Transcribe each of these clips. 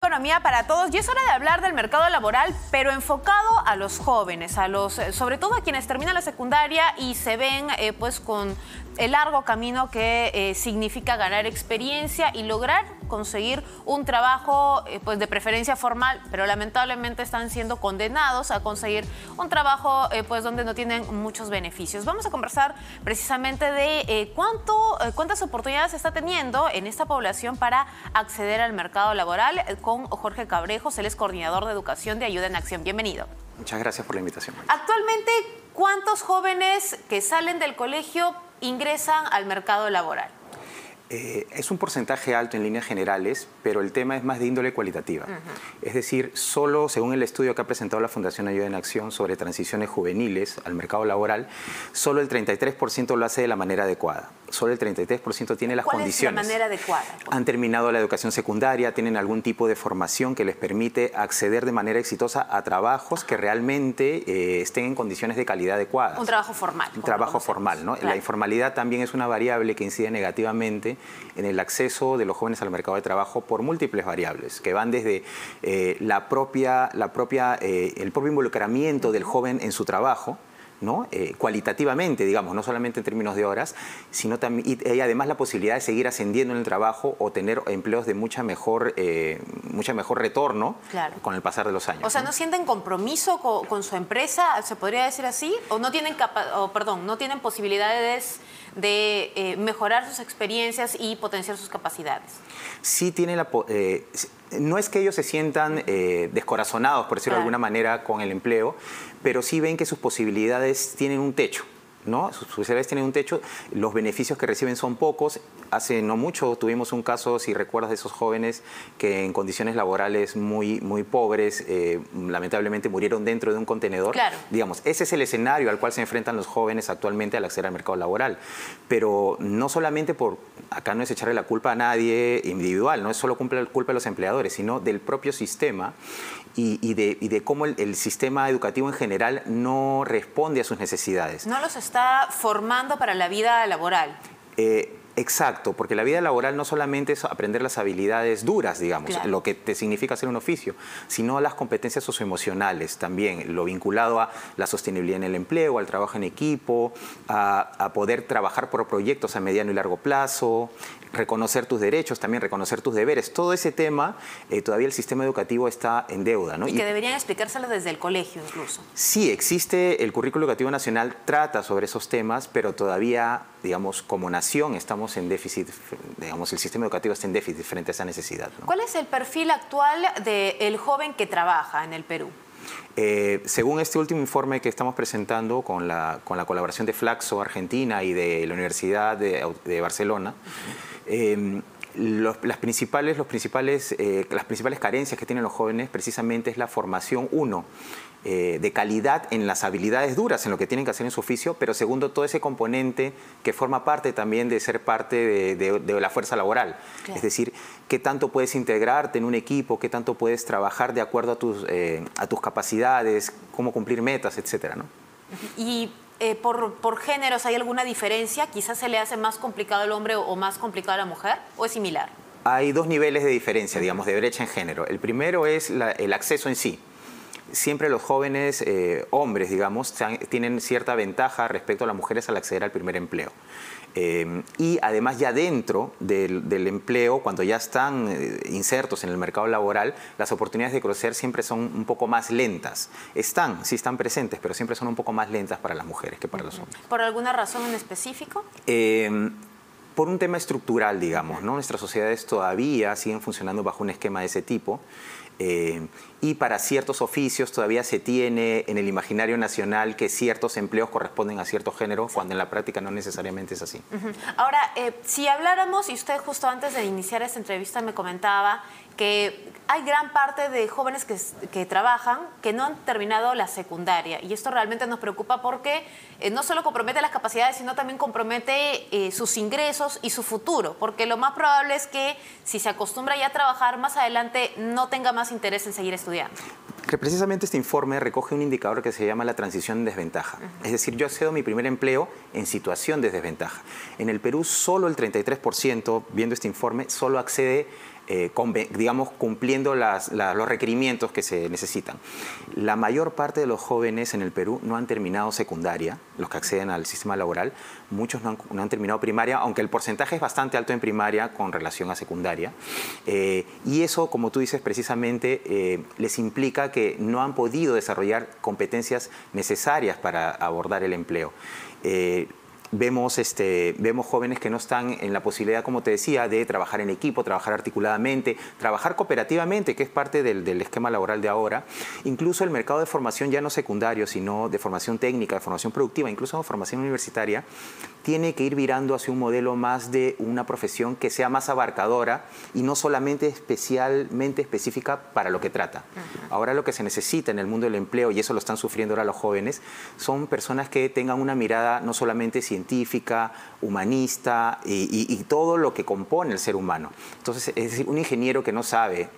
Economía para Todos y es hora de hablar del mercado laboral, pero enfocado a los jóvenes, sobre todo a quienes terminan la secundaria y se ven pues con el largo camino que significa ganar experiencia y lograr conseguir un trabajo pues de preferencia formal, pero lamentablemente están siendo condenados a conseguir un trabajo pues donde no tienen muchos beneficios. Vamos a conversar precisamente de cuántas oportunidades se está teniendo en esta población para acceder al mercado laboral con Jorge Cabrejos, él es coordinador de educación de Ayuda en Acción. Bienvenido. Muchas gracias por la invitación. Actualmente, ¿cuántos jóvenes que salen del colegio ingresan al mercado laboral? Es un porcentaje alto en líneas generales, pero el tema es más de índole cualitativa. Es decir, solo según el estudio que ha presentado la Fundación Ayuda en Acción sobre transiciones juveniles al mercado laboral, solo el 33% lo hace de la manera adecuada. Solo el 33% tiene las condiciones. ¿Cuál es la manera adecuada? Han terminado la educación secundaria, tienen algún tipo de formación que les permite acceder de manera exitosa a trabajos que realmente estén en condiciones de calidad adecuadas. Un trabajo formal. Un trabajo formal, ¿no? Claro. La informalidad también es una variable que incide negativamente en el acceso de los jóvenes al mercado de trabajo por múltiples variables, que van desde el propio involucramiento del joven en su trabajo, ¿no? Cualitativamente, digamos, no solamente en términos de horas, sino también, y además la posibilidad de seguir ascendiendo en el trabajo o tener empleos de mucha mejor retorno, claro, con el pasar de los años. O sea, ¿no sienten compromiso con su empresa, se podría decir así? ¿O no tienen, no tienen posibilidades de mejorar sus experiencias y potenciar sus capacidades? Sí tienen no es que ellos se sientan descorazonados, por decirlo de alguna manera, con el empleo, pero sí ven que sus posibilidades tienen un techo, ¿no? Sus posibilidades tienen un techo, los beneficios que reciben son pocos. Hace no mucho tuvimos un caso, si recuerdas, de esos jóvenes que en condiciones laborales muy pobres, lamentablemente murieron dentro de un contenedor. Claro. Digamos, ese es el escenario al cual se enfrentan los jóvenes actualmente al acceder al mercado laboral. Pero no solamente acá no es echarle la culpa a nadie individual, no es solo culpa de los empleadores, sino del propio sistema y de cómo el sistema educativo en general no responde a sus necesidades. No los está formando para la vida laboral. Exacto, porque la vida laboral no solamente es aprender las habilidades duras, digamos, claro, lo que te significa hacer un oficio, sino las competencias socioemocionales también, lo vinculado a la sostenibilidad en el empleo, al trabajo en equipo, a poder trabajar por proyectos a mediano y largo plazo, reconocer tus derechos, también reconocer tus deberes. Todo ese tema, todavía el sistema educativo está en deuda, ¿no? Y que deberían explicárselo desde el colegio incluso. Sí, existe, el Currículo Educativo Nacional trata sobre esos temas, pero todavía, digamos, como nación estamos en déficit, digamos, el sistema educativo está en déficit frente a esa necesidad, ¿no? ¿Cuál es el perfil actual del joven que trabaja en el Perú? Según este último informe que estamos presentando con la colaboración de Flaxo Argentina y de la Universidad de Barcelona, las principales carencias que tienen los jóvenes precisamente es la formación, de calidad en las habilidades duras, en lo que tienen que hacer en su oficio, pero segundo, todo ese componente que forma parte también de ser parte de la fuerza laboral. Claro. Es decir, qué tanto puedes integrarte en un equipo, qué tanto puedes trabajar de acuerdo a tus capacidades, cómo cumplir metas, etcétera, ¿no? Y por géneros, ¿hay alguna diferencia? ¿Quizás se le hace más complicado al hombre o más complicado a la mujer? ¿O es similar? Hay dos niveles de diferencia, digamos, de brecha en género. El primero es el acceso en sí. Siempre los jóvenes hombres, digamos, tienen cierta ventaja respecto a las mujeres al acceder al primer empleo. Y además ya dentro del empleo, cuando ya están insertos en el mercado laboral, las oportunidades de crecer siempre son un poco más lentas. Sí están presentes, pero siempre son un poco más lentas para las mujeres que para los hombres. ¿Por alguna razón en específico? Por un tema estructural, digamos, ¿no? Nuestras sociedades todavía siguen funcionando bajo un esquema de ese tipo. Y para ciertos oficios todavía se tiene en el imaginario nacional que ciertos empleos corresponden a cierto género, cuando en la práctica no necesariamente es así. Ahora, si habláramos, y usted justo antes de iniciar esta entrevista me comentaba que hay gran parte de jóvenes que trabajan que no han terminado la secundaria, y esto realmente nos preocupa porque no solo compromete las capacidades, sino también compromete sus ingresos y su futuro, porque lo más probable es que si se acostumbra ya a trabajar, más adelante no tenga más interés en seguir estudiando. Precisamente este informe recoge un indicador que se llama la transición en desventaja. Es decir, yo accedo a mi primer empleo en situación de desventaja. En el Perú solo el 33%, viendo este informe, solo accede digamos, cumpliendo los requerimientos que se necesitan. La mayor parte de los jóvenes en el Perú no han terminado secundaria, los que acceden al sistema laboral. Muchos no han terminado primaria, aunque el porcentaje es bastante alto en primaria con relación a secundaria. Y eso, como tú dices, precisamente les implica que no han podido desarrollar competencias necesarias para abordar el empleo. Vemos jóvenes que no están en la posibilidad, como te decía, de trabajar en equipo, trabajar articuladamente, trabajar cooperativamente, que es parte del esquema laboral de ahora. Incluso el mercado de formación ya no secundario, sino de formación técnica, de formación productiva, incluso de formación universitaria, tiene que ir virando hacia un modelo más de una profesión que sea más abarcadora y no solamente especialmente específica para lo que trata. Ahora lo que se necesita en el mundo del empleo, y eso lo están sufriendo ahora los jóvenes, son personas que tengan una mirada no solamente científica, humanista y todo lo que compone el ser humano. Entonces, es decir, un ingeniero que no sabe,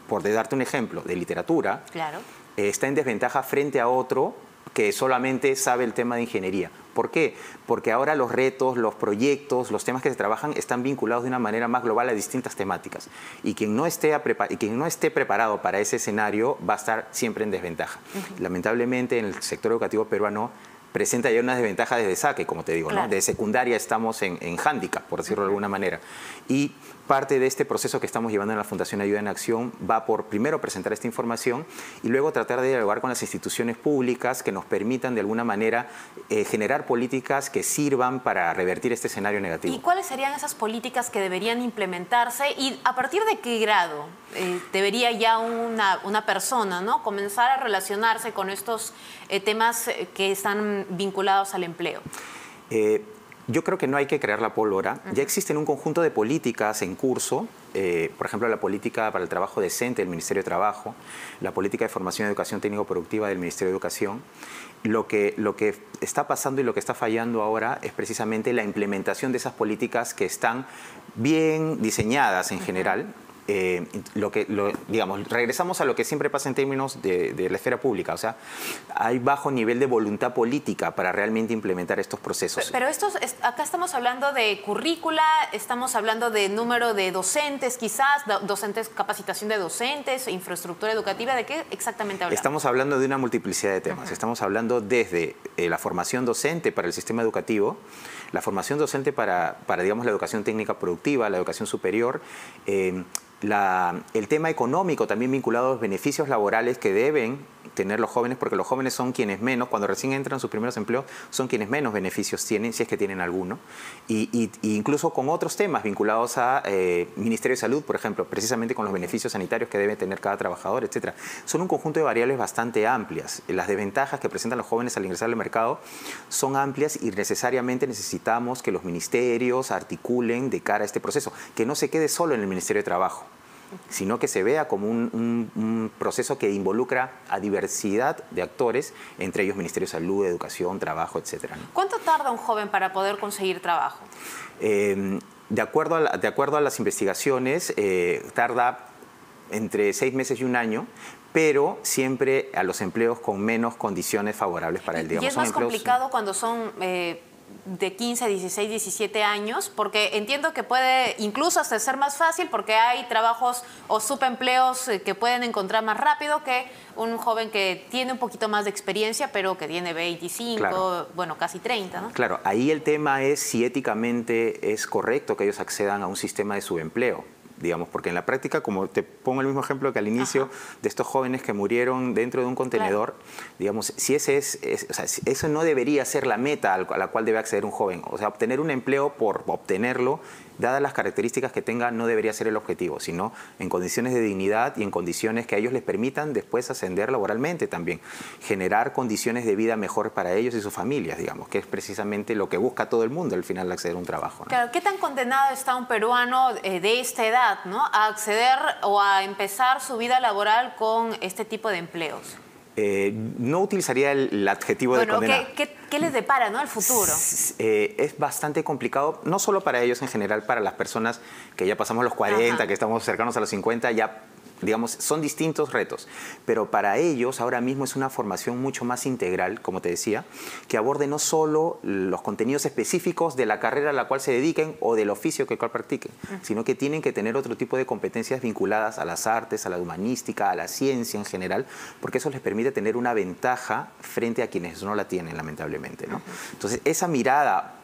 por darte un ejemplo, de literatura, claro, está en desventaja frente a otro que solamente sabe el tema de ingeniería. ¿Por qué? Porque ahora los retos, los proyectos, los temas que se trabajan están vinculados de una manera más global a distintas temáticas. Y quien no esté preparado para ese escenario va a estar siempre en desventaja. Lamentablemente, en el sector educativo peruano presenta ya una desventaja desde saque, como te digo, claro, ¿no? De secundaria estamos en hándicap, por decirlo de alguna manera. Y parte de este proceso que estamos llevando en la Fundación Ayuda en Acción va por, primero, presentar esta información y luego tratar de dialogar con las instituciones públicas que nos permitan, de alguna manera, generar políticas que sirvan para revertir este escenario negativo. ¿Y cuáles serían esas políticas que deberían implementarse y a partir de qué grado debería ya una persona, ¿no?, comenzar a relacionarse con estos temas que están vinculados al empleo? Yo creo que no hay que crear la pólvora. Ya existen un conjunto de políticas en curso, por ejemplo, la política para el trabajo decente del Ministerio de Trabajo, la política de formación y educación técnico-productiva del Ministerio de Educación. Lo que está pasando y lo que está fallando ahora es precisamente la implementación de esas políticas que están bien diseñadas en general. Digamos, regresamos a lo que siempre pasa en términos de la esfera pública, o sea, hay bajo nivel de voluntad política para realmente implementar estos procesos. Pero acá estamos hablando de currícula, estamos hablando de número de docentes quizás, capacitación de docentes, infraestructura educativa, ¿de qué exactamente hablamos? Estamos hablando de una multiplicidad de temas, estamos hablando desde la formación docente para el sistema educativo, la formación docente para digamos, la educación técnica productiva, la educación superior, el tema económico también vinculado a los beneficios laborales que deben tener los jóvenes, porque los jóvenes son quienes menos, cuando recién entran sus primeros empleos, son quienes menos beneficios tienen, si es que tienen alguno, y incluso con otros temas vinculados a Ministerio de Salud, por ejemplo, precisamente con los beneficios sanitarios que debe tener cada trabajador, etcétera. Son un conjunto de variables bastante amplias. Las desventajas que presentan los jóvenes al ingresar al mercado son amplias y necesariamente necesitamos que los ministerios articulen de cara a este proceso, que no se quede solo en el Ministerio de Trabajo, sino que se vea como un proceso que involucra a diversidad de actores, entre ellos Ministerio de Salud, Educación, Trabajo, etcétera, ¿no? ¿Cuánto tarda un joven para poder conseguir trabajo? De acuerdo a las investigaciones, tarda entre 6 meses y un año, pero siempre a los empleos con menos condiciones favorables para él. Digamos, ¿Y es más complicado cuando son de 15, 16, 17 años? Porque entiendo que puede incluso hasta ser más fácil porque hay trabajos o subempleos que pueden encontrar más rápido que un joven que tiene un poquito más de experiencia, pero que tiene 25, claro, bueno, casi 30, ¿no? Claro, ahí el tema es si éticamente es correcto que ellos accedan a un sistema de subempleo. Digamos, porque en la práctica, como te pongo el mismo ejemplo que al inicio, de estos jóvenes que murieron dentro de un contenedor, claro, digamos, si ese o sea, eso no debería ser la meta a la cual debe acceder un joven. O sea, obtener un empleo por obtenerlo, dadas las características que tenga, no debería ser el objetivo, sino en condiciones de dignidad y en condiciones que a ellos les permitan después ascender laboralmente también, generar condiciones de vida mejor para ellos y sus familias, digamos, que es precisamente lo que busca todo el mundo al final de acceder a un trabajo, ¿no? Claro, ¿qué tan condenado está un peruano de esta edad, ¿no?, a acceder o a empezar su vida laboral con este tipo de empleos? No utilizaría el adjetivo de condenado. ¿Qué les depara, ¿no?, al futuro? Es bastante complicado, no solo para ellos en general, para las personas que ya pasamos los 40, que estamos cercanos a los 50, ya digamos, son distintos retos, pero para ellos ahora mismo es una formación mucho más integral, como te decía, que aborde no solo los contenidos específicos de la carrera a la cual se dediquen o del oficio que cual practiquen, sino que tienen que tener otro tipo de competencias vinculadas a las artes, a la humanística, a la ciencia en general, porque eso les permite tener una ventaja frente a quienes no la tienen, lamentablemente, ¿no? Entonces, esa mirada,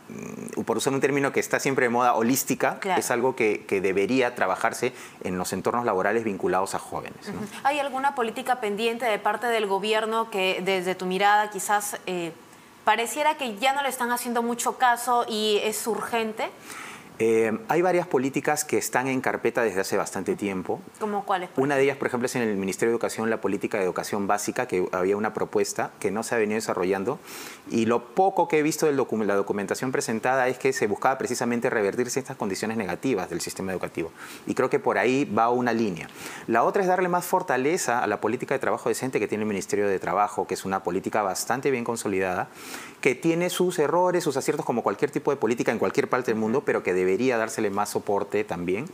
por usar un término que está siempre de moda, holística, claro, es algo que debería trabajarse en los entornos laborales vinculados a jóvenes, ¿no? ¿Hay alguna política pendiente de parte del gobierno que desde tu mirada quizás pareciera que ya no le están haciendo mucho caso y es urgente? Hay varias políticas que están en carpeta desde hace bastante tiempo. ¿Cómo cuáles? Una de ellas, por ejemplo, es en el Ministerio de Educación, la política de educación básica, que había una propuesta que no se ha venido desarrollando. Y lo poco que he visto de la documentación presentada es que se buscaba precisamente revertirse estas condiciones negativas del sistema educativo. Y creo que por ahí va una línea. La otra es darle más fortaleza a la política de trabajo decente que tiene el Ministerio de Trabajo, que es una política bastante bien consolidada, que tiene sus errores, sus aciertos, como cualquier tipo de política en cualquier parte del mundo, pero que debería dársele más soporte también.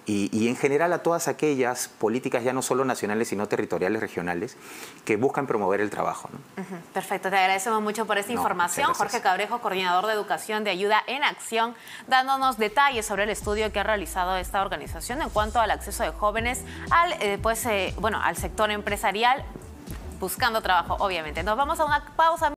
Y en general a todas aquellas políticas, ya no solo nacionales, sino territoriales, regionales, que buscan promover el trabajo, ¿no? Perfecto, te agradecemos mucho por esta información. Jorge Cabrejo, coordinador de Educación de Ayuda en Acción, dándonos detalles sobre el estudio que ha realizado esta organización en cuanto al acceso de jóvenes al, al sector empresarial, buscando trabajo, obviamente. Nos vamos a una pausa.